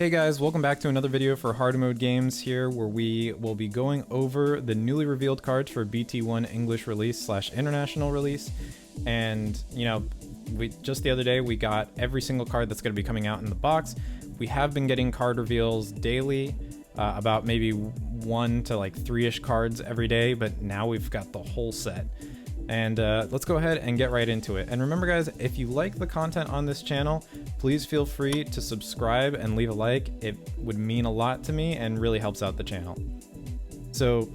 Hey guys, welcome back to another video for Hard Mode Games here, where we will be going over the newly revealed cards for BT1 English release / international release. And, you know, just the other day we got every single card that's going to be coming out in the box. We have been getting card reveals daily, about maybe 1 to like 3-ish cards every day, but now we've got the whole set. And let's go ahead and get right into it. And remember guys, if you like the content on this channel, please feel free to subscribe and leave a like. It would mean a lot to me and really helps out the channel. So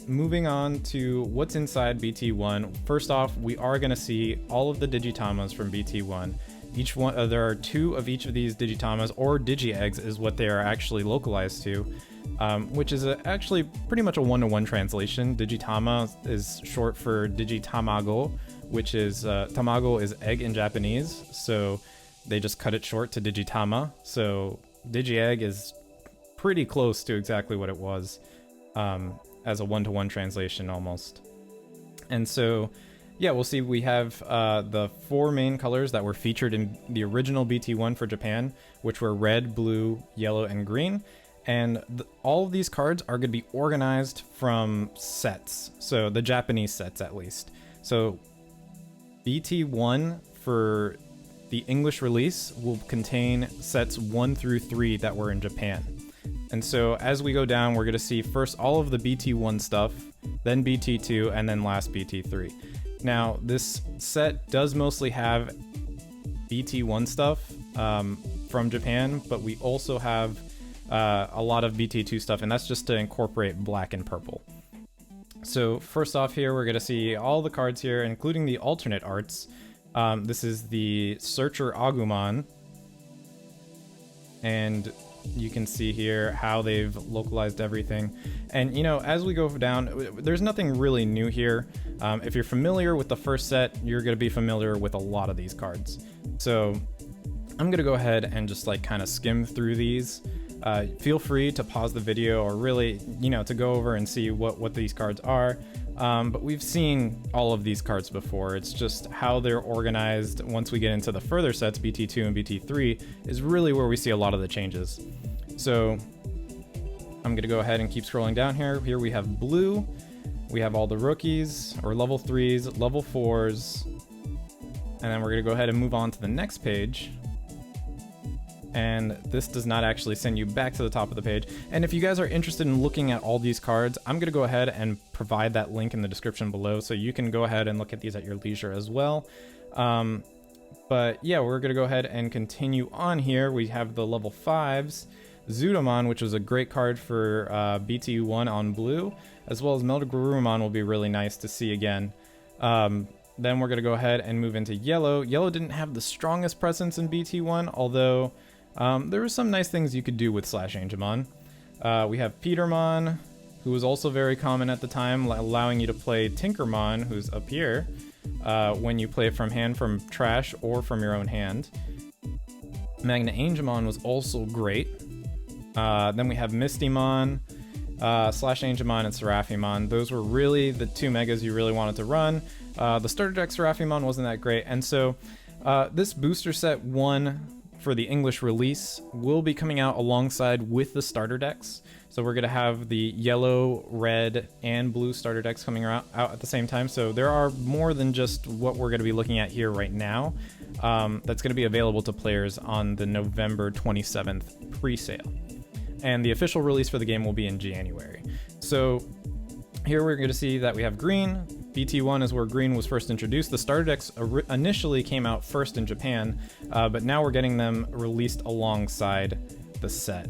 moving on to what's inside BT1. First off, we are going to see all of the Digitamers from BT1. Each one, there are 2 of each of these Digitamers, or Digi-Eggs is what they are actually localized to. Which is actually pretty much a one-to-one translation. Digitama is short for Digitamago, which is, tamago is egg in Japanese, so they just cut it short to Digitama. So Digi-Egg is pretty close to exactly what it was, as a one-to-one translation almost. And so, yeah, we'll see we have the 4 main colors that were featured in the original BT1 for Japan, which were red, blue, yellow, and green. And all of these cards are going to be organized from sets, so the Japanese sets at least. So BT1 for the English release will contain sets 1 through 3 that were in Japan. And so as we go down, we're going to see first all of the BT1 stuff, then BT2, and then last BT3. Now, this set does mostly have BT1 stuff from Japan, but we also have a lot of BT2 stuff, and that's just to incorporate black and purple. So first off here, we're going to see all the cards here, including the alternate arts. This is the Searcher Agumon, and you can see here how they've localized everything. And you know, as we go down, there's nothing really new here. If you're familiar with the first set, you're going to be familiar with a lot of these cards. So I'm going to go ahead and just like kind of skim through these. Feel free to pause the video or really, you know, to go over and see what these cards are. But we've seen all of these cards before. It's just how they're organized once we get into the further sets, BT2 and BT3, is really where we see a lot of the changes. So I'm going to go ahead and keep scrolling down here. Here we have blue. We have all the rookies, or level 3s, level 4s. And then we're going to go ahead and move on to the next page. And this does not actually send you back to the top of the page. And if you guys are interested in looking at all these cards, I'm going to go ahead and provide that link in the description below, so you can go ahead and look at these at your leisure as well. But yeah, we're going to go ahead and continue on here. We have the level 5s. Zudomon, which was a great card for BT1 on blue, as well as Meldagrurumon will be really nice to see again. Then we're going to go ahead and move into yellow. Yellow didn't have the strongest presence in BT1, although there were some nice things you could do with /Angemon. We have Petermon, who was also very common at the time, allowing you to play Tinkermon, who's up here, when you play from hand, from trash, or from your own hand. Magna Angemon was also great. Then we have Mistymon, /Angemon, and Seraphimon. Those were really the 2 megas you really wanted to run. The starter deck Seraphimon wasn't that great, and so this booster set 1 for the English release will be coming out alongside with the starter decks. So we're going to have the yellow, red, and blue starter decks coming out at the same time. So there are more than just what we're going to be looking at here right now. That's going to be available to players on the November 27th pre-sale. And the official release for the game will be in January. So here we're going to see that we have green. BT1 is where green was first introduced. The starter decks initially came out first in Japan, but now we're getting them released alongside the set.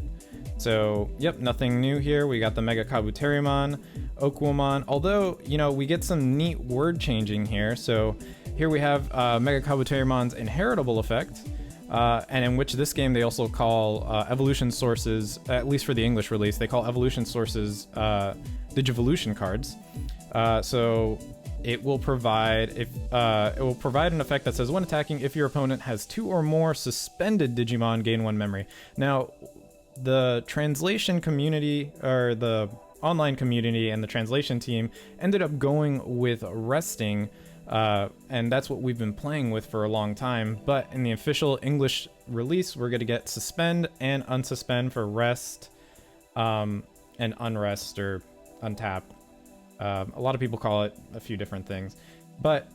So, yep, nothing new here. We got the Mega Kabuterimon, Okuomon, although, you know, we get some neat word changing here. So here we have Mega Kabuterimon's inheritable effect, and in which this game they also call evolution sources, at least for the English release, they call evolution sources Digivolution cards. So it will provide an effect that says when attacking, if your opponent has 2 or more suspended Digimon, gain 1 memory. Now, the translation community, or the online community and the translation team, ended up going with resting And that's what we've been playing with for a long time. But in the official English release, we're going to get suspend and unsuspend for rest, and unrest or untap. A lot of people call it a few different things. But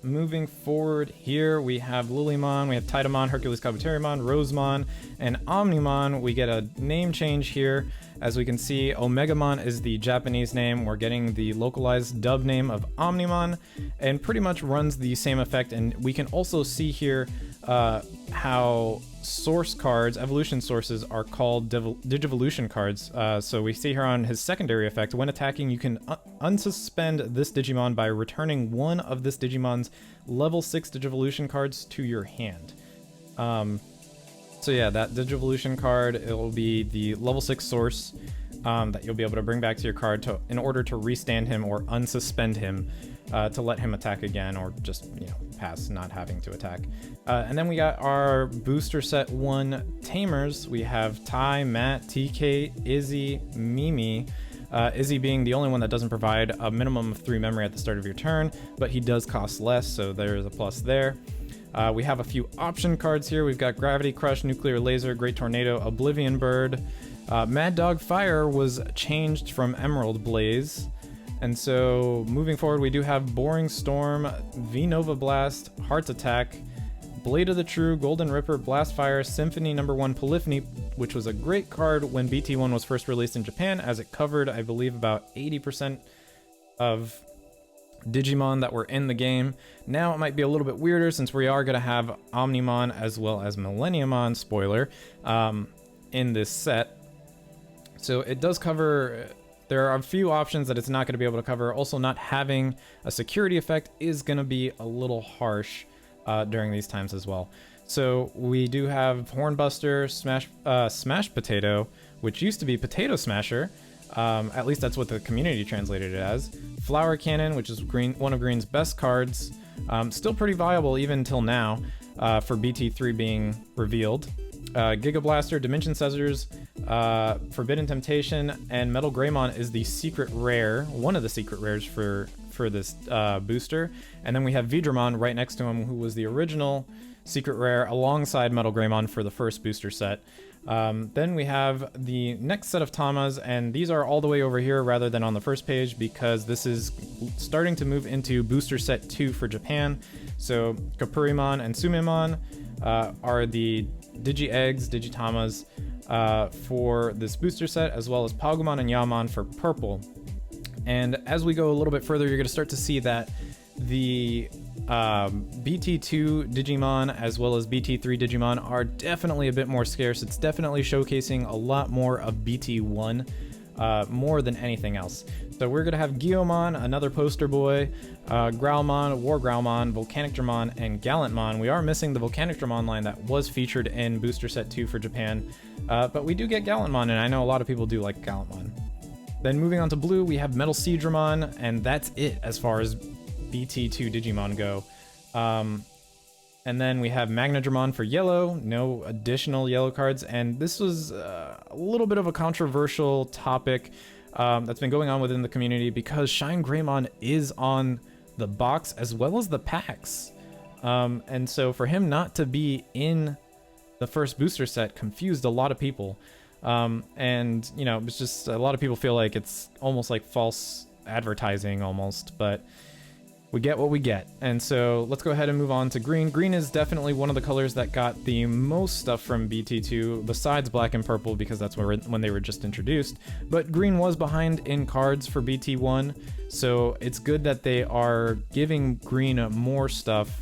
moving forward here, we have Lilymon, we have Titamon, Hercules Kabuterimon, Rosemon, and Omnimon. We get a name change here. As we can see, Omegamon is the Japanese name. We're getting the localized dub name of Omnimon, and pretty much runs the same effect. And we can also see here how source cards, evolution sources, are called Digivolution cards. So we see here on his secondary effect, when attacking, you can unsuspend this Digimon by returning one of this Digimon's level 6 Digivolution cards to your hand. So yeah, that Digivolution card, it will be the level 6 source that you'll be able to bring back to your card in order to restand him or unsuspend him to let him attack again, or just, pass not having to attack. And then we got our booster set 1 Tamers. We have Tai, Matt, TK, Izzy, Mimi. Izzy being the only one that doesn't provide a minimum of 3 memory at the start of your turn, but he does cost less, so there's a plus there. We have a few option cards here. We've got Gravity Crush, Nuclear Laser, Great Tornado, Oblivion Bird. Mad Dog Fire was changed from Emerald Blaze. And so moving forward, we do have Boring Storm, V-Nova Blast, Heart Attack, Blade of the True, Golden Ripper, Blast Fire, Symphony No. 1 Polyphony, which was a great card when BT1 was first released in Japan, as it covered, I believe, about 80% of Digimon that were in the game. Now it might be a little bit weirder since we are going to have Omnimon as well as Millenniumon, spoiler, in this set. So it does cover, there are a few options that it's not going to be able to cover. Also, not having a security effect is going to be a little harsh during these times as well. So we do have Hornbuster, Smash Potato, which used to be Potato Smasher. At least that's what the community translated it as. Flower Cannon, which is one of Green's best cards. Still pretty viable even until now, for BT3 being revealed. Giga Blaster, Dimension Scissors, Forbidden Temptation, and Metal Greymon is the secret rare, one of the secret rares for this booster. And then we have Vidramon right next to him, who was the original secret rare alongside Metal Greymon for the first booster set. Then we have the next set of Tamas, and these are all the way over here rather than on the first page because this is starting to move into booster set 2 for Japan. So Kapurimon and Sumemon are the Digi-Eggs, Digitamas for this booster set, as well as Pagumon and Yaomon for purple. And as we go a little bit further, you're going to start to see that the BT2 Digimon as well as BT3 Digimon are definitely a bit more scarce. It's definitely showcasing a lot more of BT1 more than anything else. So we're going to have Gyomon, another poster boy, Growlmon, War Growlmon, Volcanic Dramon, and Gallantmon. We are missing the Volcanic Dramon line that was featured in Booster Set 2 for Japan, but we do get Gallantmon, and I know a lot of people do like Gallantmon. Then moving on to blue, we have Metal Seedramon, and that's it as far as BT2 Digimon go. And then we have Magnadramon for yellow, no additional yellow cards, and this was a little bit of a controversial topic that's been going on within the community because Shine Greymon is on the box as well as the packs. And so for him not to be in the first booster set confused a lot of people. And, you know, it's just a lot of people feel like it's almost like false advertising almost, but we get what we get. And so let's go ahead and move on to green. Green is definitely one of the colors that got the most stuff from BT2 besides black and purple because that's when they were just introduced. But green was behind in cards for BT1, so it's good that they are giving green more stuff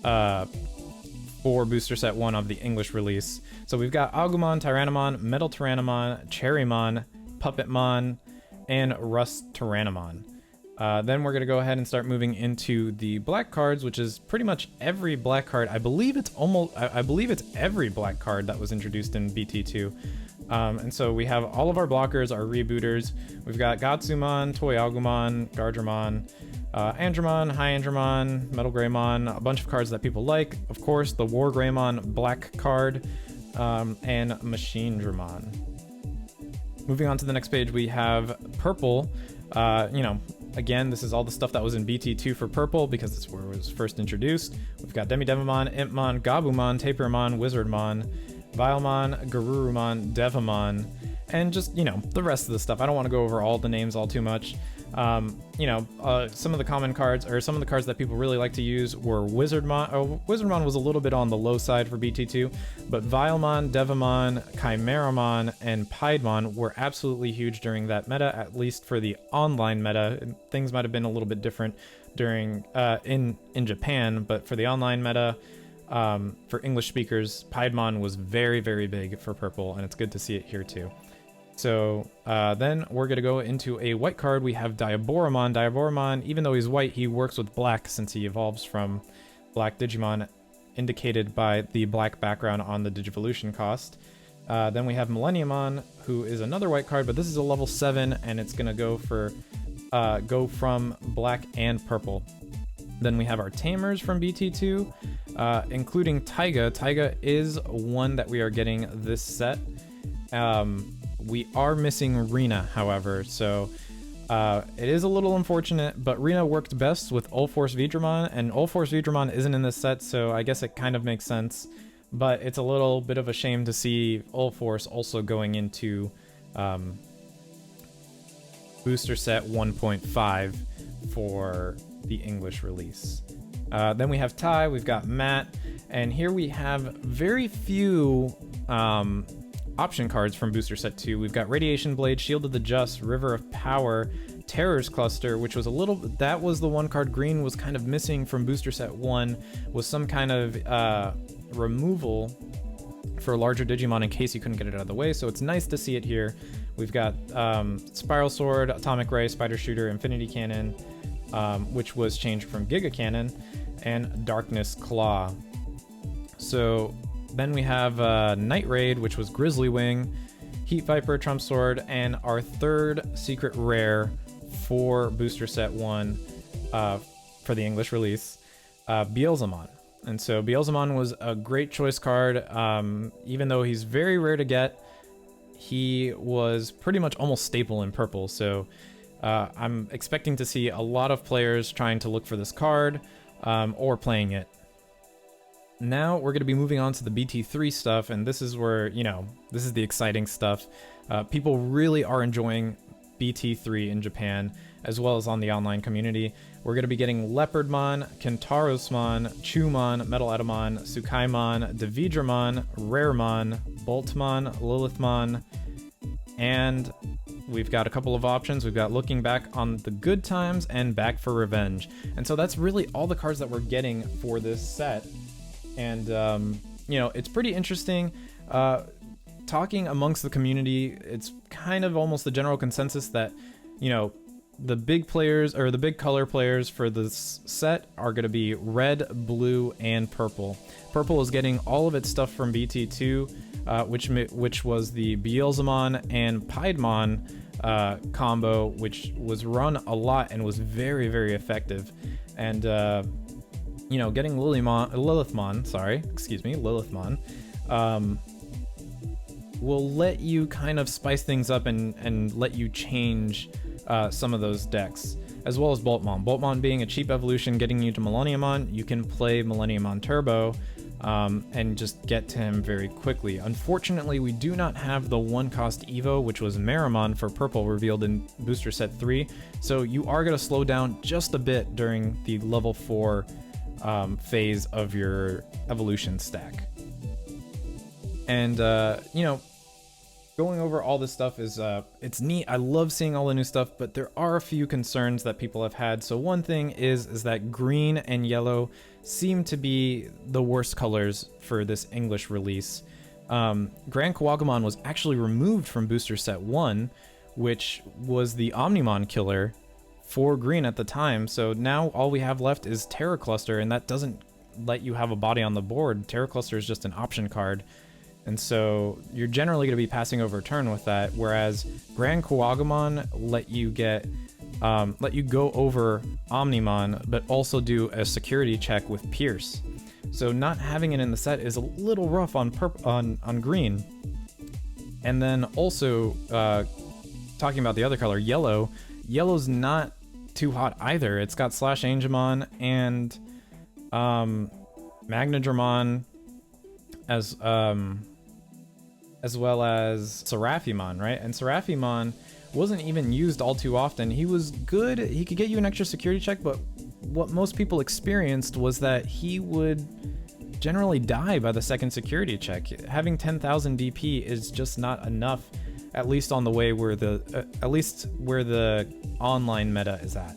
for booster set 1 of the English release. So we've got Agumon, Tyrannomon, Metal Tyrannomon, Cherrymon, Puppetmon, and Rust Tyrannomon. Then we're going to go ahead and start moving into the black cards, which is pretty much every black card. I believe it's every black card that was introduced in BT2. And so we have all of our blockers, our rebooters. We've got Gatsumon, Toy Agumon, Gardramon, Andromon, High Andromon, Metal Greymon, a bunch of cards that people like. Of course, the War Greymon black card, and Machine Dramon. Moving on to the next page, we have purple. You know, Again, this is all the stuff that was in BT2 for purple because that's where it was first introduced. We've got Demi-Devimon, Impmon, Gabumon, Tapermon, Wizardmon, Vilemon, Garurumon, Devamon, and just, you know, the rest of the stuff. I don't want to go over all the names all too much. You know, some of the common cards, or some of the cards that people really like to use were Wizardmon. Wizardmon was a little bit on the low side for BT2, but Vilemon, Devamon, Chimeramon, and Piedmon were absolutely huge during that meta, at least for the online meta. Things might have been a little bit different during in Japan, but for the online meta, for English speakers, Piedmon was very, very big for purple, and it's good to see it here too. So then we're going to go into a white card. We have Diaboromon. Diaboromon, even though he's white, he works with black since he evolves from black Digimon, indicated by the black background on the Digivolution cost. Then we have Millenniumon, who is another white card, but this is a level 7, and it's going to go from black and purple. Then we have our Tamers from BT2, including Taiga. Taiga is one that we are getting this set. We are missing Rena, however, so it is a little unfortunate, but Rena worked best with Ulforce Vidramon, and Ulforce Vidramon isn't in this set, so I guess it kind of makes sense, but it's a little bit of a shame to see Ulforce also going into booster set 1.5 for the English release. Then we have Tai, we've got Matt, and here we have very few option cards from Booster Set 2. We've got Radiation Blade, Shield of the Just, River of Power, Terror's Cluster, which was that was the one card green was kind of missing from Booster Set 1, was some kind of removal for larger Digimon in case you couldn't get it out of the way, so it's nice to see it here. We've got Spiral Sword, Atomic Ray, Spider Shooter, Infinity Cannon, which was changed from Giga Cannon, and Darkness Claw. So then we have Night Raid, which was Grizzly Wing, Heat Viper, Trump Sword, and our third secret rare for Booster Set 1 for the English release, Beelzemon. And so Beelzemon was a great choice card. Even though he's very rare to get, he was pretty much almost staple in purple. So I'm expecting to see a lot of players trying to look for this card or playing it. Now we're going to be moving on to the BT3 stuff, and this is where, you know, this is the exciting stuff. People really are enjoying BT3 in Japan, as well as on the online community. We're going to be getting Leopardmon, Kentarosmon, Chumon, Metal Etamon, Tsukaimon, Devidramon, Raremon, Boltmon, Lilithmon, and we've got a couple of options. We've got Looking Back on the Good Times and Back for Revenge. And so that's really all the cards that we're getting for this set. And, you know, it's pretty interesting. Talking amongst the community, it's kind of almost the general consensus that, you know, the big players, or the big color players for this set are going to be red, blue, and purple. Purple is getting all of its stuff from BT2, which was the Beelzemon and Piedmon combo, which was run a lot and was very, very effective. And, you know, getting Lilithmon will let you kind of spice things up and let you change some of those decks, as well as Boltmon. Boltmon being a cheap evolution, getting you to Millenniumon, you can play Millenniumon Turbo and just get to him very quickly. Unfortunately, we do not have the one-cost Evo, which was Meramon for purple, revealed in Booster Set 3, so you are going to slow down just a bit during the level 4 phase of your evolution stack. And, you know, going over all this stuff is, it's neat. I love seeing all the new stuff, but there are a few concerns that people have had. So one thing is that green and yellow seem to be the worst colors for this English release. Grand Kawagumon was actually removed from Booster Set 1, which was the Omnimon killer for green at the time. So now all we have left is Terror Cluster, and that doesn't let you have a body on the board. Terror Cluster is just an option card. And so you're generally going to be passing over a turn with that, whereas Grand Kawagumon let you go over Omnimon, but also do a security check with Pierce. So not having it in the set is a little rough on green. And then also talking about the other color, yellow. Yellow's not too hot either. It's got Slash Angemon and Magnadramon as well as Seraphimon, right? And Seraphimon wasn't even used all too often. He was good, he could get you an extra security check, but what most people experienced was that he would generally die by the second security check. Having 10,000 DP is just not enough, at least on the way where at least where the online meta is at.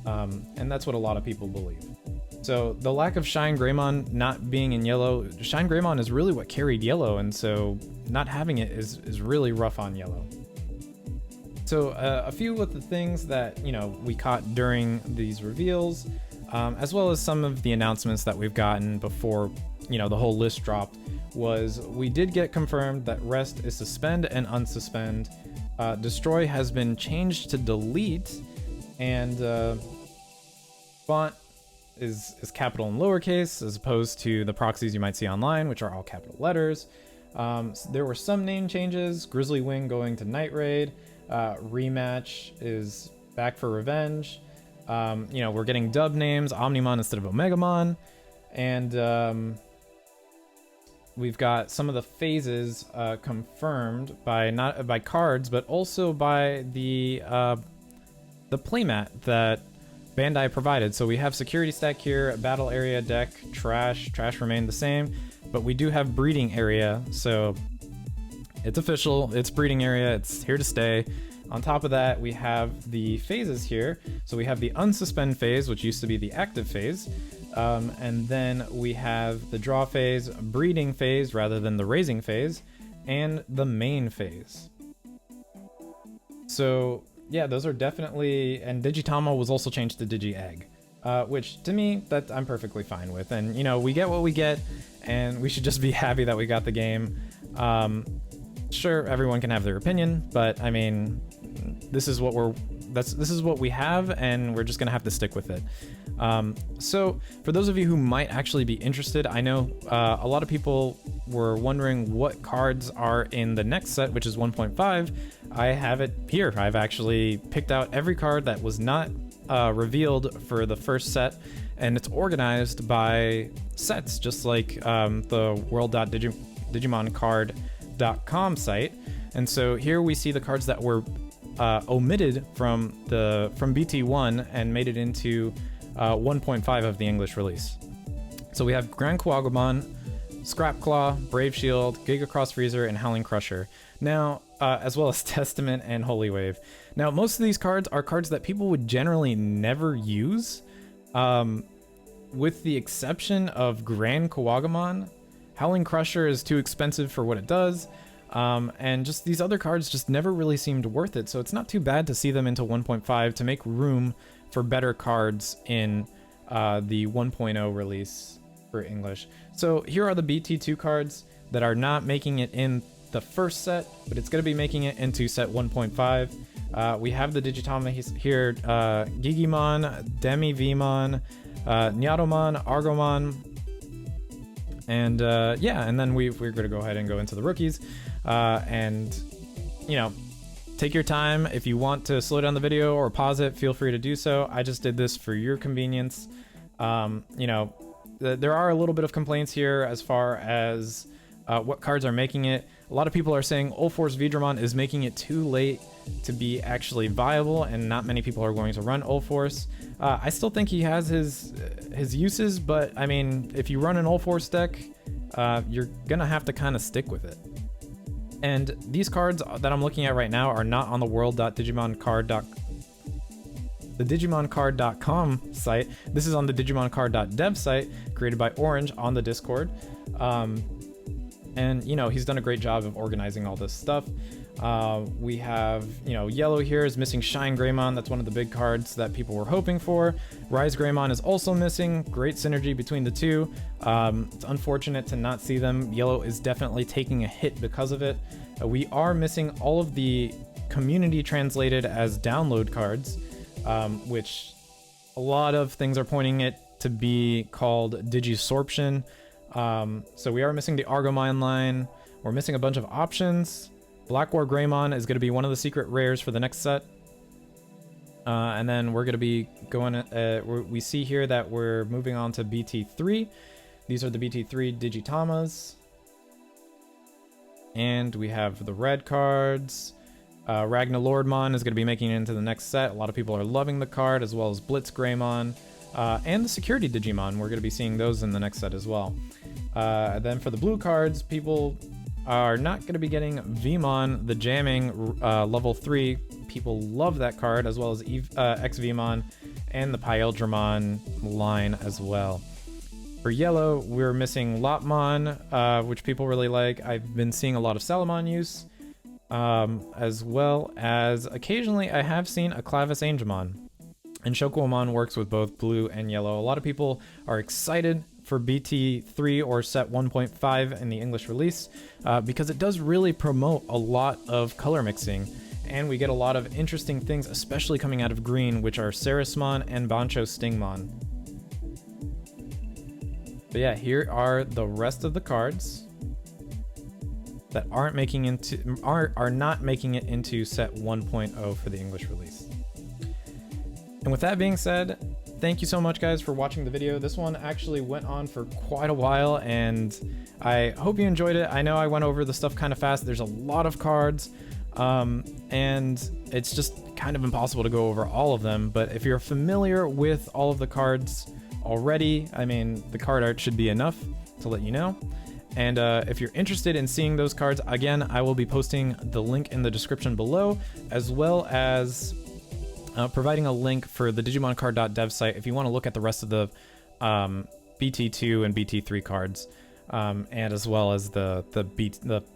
And that's what a lot of people believe. So the lack of Shine Greymon not being in yellow, Shine Greymon is really what carried yellow, and so not having it is really rough on yellow. So a few of the things that, you know, we caught during these reveals, as well as some of the announcements that we've gotten before, you know, the whole list dropped, was we did get confirmed that Rest is suspend and unsuspend. Destroy has been changed to delete, and font is capital and lowercase, as opposed to the proxies you might see online, which are all capital letters. There were some name changes. Grizzly Wing going to Night Raid. Rematch is back for Revenge. You know, we're getting dub names, Omnimon instead of Omegamon. And we've got some of the phases confirmed by not by cards, but also by the playmat that Bandai provided. So we have security stack here, battle area, deck, trash remained the same, but we do have breeding area, so it's official, it's breeding area, it's here to stay. On top of that, we have the phases here. So we have the unsuspend phase, which used to be the active phase, and then we have the draw phase, breeding phase rather than the raising phase, and the main phase. So yeah, those are definitely, and Digitama was also changed to Digi-Egg, which to me, that I'm perfectly fine with. And you know, we get what we get, and we should just be happy that we got the game. Sure, everyone can have their opinion, but I mean, this is what this is what we have, and we're just gonna have to stick with it. So for those of you who might actually be interested, I know a lot of people were wondering what cards are in the next set, which is 1.5. I have it here. I've actually picked out every card that was not revealed for the first set, and it's organized by sets, just like the world.DigimonCard.com site. And so here we see the cards that were omitted from BT1 and made it into 1.5 of the English release. So we have Grand Kuwagumon, Scrap Claw, Brave Shield, Giga Cross Freezer, and Howling Crusher. Now, as well as Testament and Holy Wave. Now, most of these cards are cards that people would generally never use, with the exception of Grand Kuwagumon. Howling Crusher is too expensive for what it does, and just these other cards just never really seemed worth it, so it's not too bad to see them into 1.5 to make room for better cards in the 1.0 release for English. So here are the BT2 cards that are not making it in the first set, but it's going to be making it into set 1.5. We have the Digitama here, Gigimon, Demi-Vmon, Nyatomon, Argomon, and yeah, and then we're going to go ahead and go into the rookies, and you know, take your time. If you want to slow down the video or pause it, feel free to do so. I just did this for your convenience. You know, there are a little bit of complaints here as far as what cards are making it. A lot of people are saying Ulforce Vidramon is making it too late to be actually viable, and not many people are going to run Ulforce. I still think he has his uses, but I mean, if you run an Ulforce deck, you're gonna have to kind of stick with it. And these cards that I'm looking at right now are not on the DigimonCard.com site. This is on the DigimonCard.dev site, created by Orange on the Discord. And you know, he's done a great job of organizing all this stuff. We have, you know, yellow here is missing Shine Greymon. That's one of the big cards that people were hoping for. Rise Greymon is also missing. Great synergy between the two. It's unfortunate to not see them. Yellow is definitely taking a hit because of it. We are missing all of the community translated as download cards, which a lot of things are pointing it to be called Digisorption. So we are missing the Argomon line. We're missing a bunch of options. Black War Greymon is going to be one of the secret rares for the next set. And then we're going to be going, we see here that we're moving on to BT3. These are the BT3 Digitamas. And we have the red cards. Ragnar Lordmon is going to be making it into the next set. A lot of people are loving the card, as well as Blitz Greymon. And the Security Digimon, we're going to be seeing those in the next set as well. Then for the blue cards, people are not going to be getting Vmon, the jamming level 3. People love that card, as well as X Vmon and the Pyeldramon line as well. For yellow, we're missing Lopmon, which people really like. I've been seeing a lot of Salamon use, as well as occasionally I have seen a Clavis Angemon. And Shokuamon works with both blue and yellow. A lot of people are excited for BT3 or set 1.5 in the English release because it does really promote a lot of color mixing. And we get a lot of interesting things, especially coming out of green, which are Sarismon and Bancho Stingmon. But yeah, here are the rest of the cards that are not making it into set 1.0 for the English release. And with that being said, thank you so much guys for watching the video. This one actually went on for quite a while and I hope you enjoyed it. I know I went over the stuff kind of fast. There's a lot of cards and it's just kind of impossible to go over all of them. But if you're familiar with all of the cards already, I mean, the card art should be enough to let you know. And if you're interested in seeing those cards, again, I will be posting the link in the description below, as well as providing a link for the DigimonCard.dev site if you want to look at the rest of the BT2 and BT3 cards, and as well as the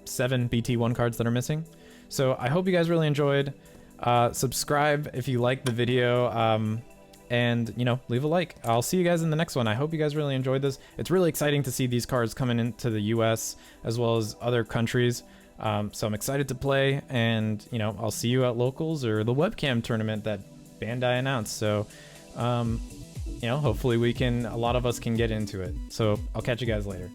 7 BT1 cards that are missing. So I hope you guys really enjoyed. Subscribe if you liked the video, and you know, leave a like. I'll see you guys in the next one. I hope you guys really enjoyed this. It's really exciting to see these cards coming into the US as well as other countries. So I'm excited to play, and you know, I'll see you at locals or the webcam tournament that Bandai announced. So you know, hopefully a lot of us can get into it. So I'll catch you guys later.